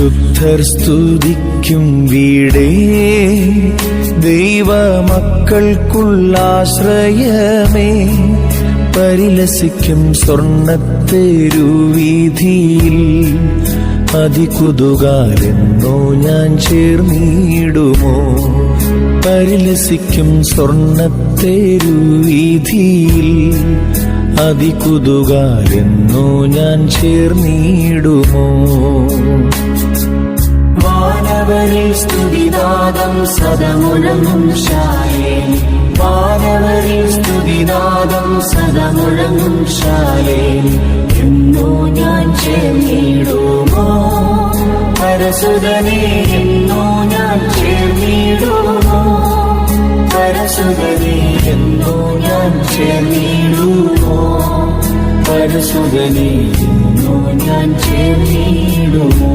ശുദ്ധർ സ്തുതിക്കും വീടേ, ദൈവമക്കൾക്കുള്ളാശ്രയമേ, പരിലസിക്കും സ്വർണ്ണത്തെരുവീഥിയിൽ അതികുതുകാലെന്നോ ഞാൻ ചേർന്നിടുമോ. പരിലസിക്കും സ്വർണ്ണത്തെരുവീഥിയിൽ അതികുതുകാലെന്നോ ഞാൻ ചേർന്നിടുമോ. വാനവരിൽ സ്തുതിനാദം സദമുഴങ്ങും ശാലേം, വാനവരിൽ സ്തുതിനാദം സദമുഴങ്ങും ശാലേം, എന്നോ ഞാൻ ചേർന്നിടുമോ. പരസുതനേ എന്നോ ഞാൻ ചേർന്നിടുമോ. പരസുതനേ എന്നോ ഞാൻ ചേർന്നിടുമോ. പരസുതനേ എന്നോ ഞാൻ ചേർന്നിടുമോ.